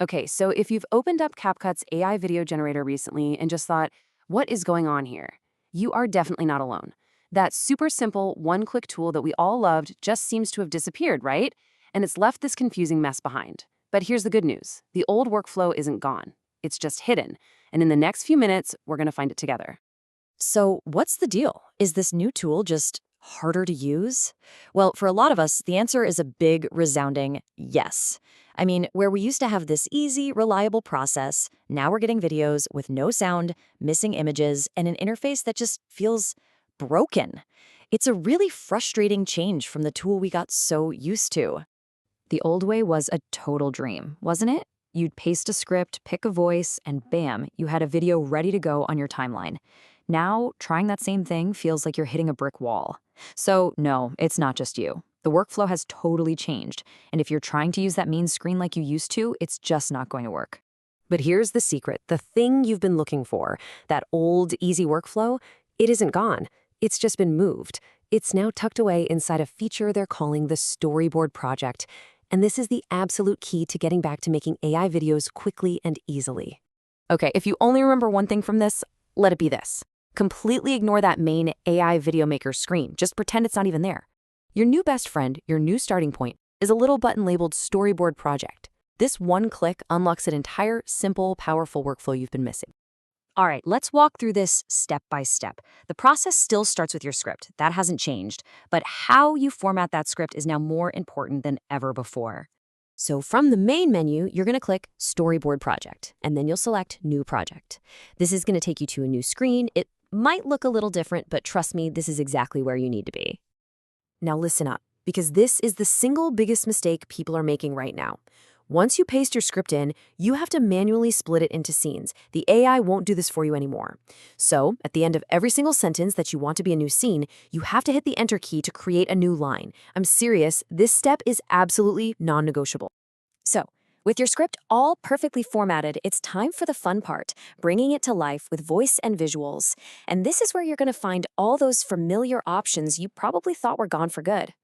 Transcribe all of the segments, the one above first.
Okay, so if you've opened up CapCut's AI video generator recently and just thought, what is going on here? You are definitely not alone. That super simple, one-click tool that we all loved just seems to have disappeared, right? And it's left this confusing mess behind. But here's the good news. The old workflow isn't gone. It's just hidden. And in the next few minutes, we're going to find it together. So, what's the deal? Is this new tool just harder to use? Well, for a lot of us, the answer is a big, resounding yes. I mean, where we used to have this easy, reliable process, now we're getting videos with no sound, missing images, and an interface that just feels broken. It's a really frustrating change from the tool we got so used to. The old way was a total dream, wasn't it? You'd paste a script, pick a voice, and bam, you had a video ready to go on your timeline. Now, trying that same thing feels like you're hitting a brick wall. So, no, it's not just you. The workflow has totally changed, and if you're trying to use that main screen like you used to, it's just not going to work. But here's the secret, the thing you've been looking for, that old, easy workflow, it isn't gone. It's just been moved. It's now tucked away inside a feature they're calling the Storyboard Project. And this is the absolute key to getting back to making AI videos quickly and easily. Okay, if you only remember one thing from this, let it be this. Completely ignore that main AI video maker screen. Just pretend it's not even there. Your new best friend, your new starting point, is a little button labeled Storyboard Project. This one click unlocks an entire, simple, powerful workflow you've been missing. All right, let's walk through this step by step. The process still starts with your script. That hasn't changed. But how you format that script is now more important than ever before. So from the main menu, you're going to click Storyboard Project, and then you'll select New Project. This is going to take you to a new screen. It might look a little different, but trust me, this is exactly where you need to be. Now listen up, because this is the single biggest mistake people are making right now. Once you paste your script in, you have to manually split it into scenes. The AI won't do this for you anymore. So, at the end of every single sentence that you want to be a new scene, you have to hit the Enter key to create a new line. I'm serious, this step is absolutely non-negotiable. So, with your script all perfectly formatted, it's time for the fun part, bringing it to life with voice and visuals. And this is where you're going to find all those familiar options you probably thought were gone for good.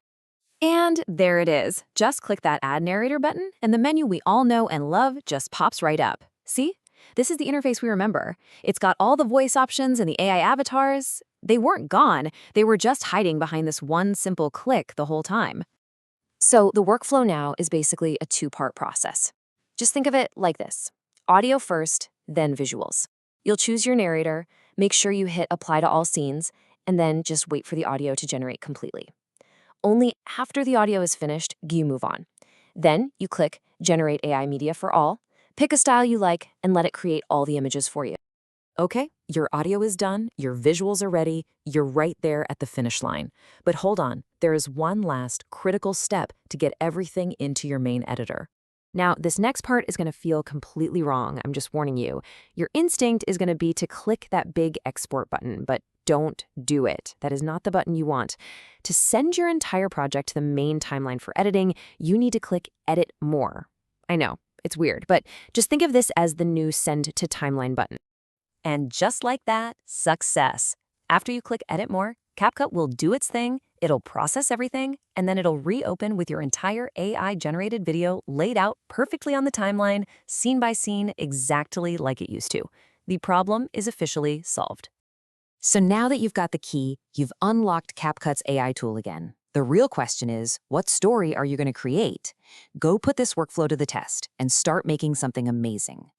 And there it is. Just click that Add Narrator button, and the menu we all know and love just pops right up. See? This is the interface we remember. It's got all the voice options and the AI avatars. They weren't gone. They were just hiding behind this one simple click the whole time. So the workflow now is basically a two-part process. Just think of it like this. Audio first, then visuals. You'll choose your narrator, make sure you hit Apply to all scenes, and then just wait for the audio to generate completely. Only after the audio is finished, you move on. Then you click Generate AI Media for All, pick a style you like, and let it create all the images for you. Okay, your audio is done, your visuals are ready, you're right there at the finish line. But hold on, there is one last critical step to get everything into your main editor. Now, this next part is going to feel completely wrong, I'm just warning you. Your instinct is going to be to click that big export button, but don't do it. That is not the button you want. To send your entire project to the main timeline for editing, you need to click Edit More. I know, it's weird, but just think of this as the new Send to Timeline button. And just like that, success. After you click Edit More, CapCut will do its thing, it'll process everything, and then it'll reopen with your entire AI-generated video laid out perfectly on the timeline, scene by scene, exactly like it used to. The problem is officially solved. So now that you've got the key, you've unlocked CapCut's AI tool again. The real question is, what story are you going to create? Go put this workflow to the test and start making something amazing.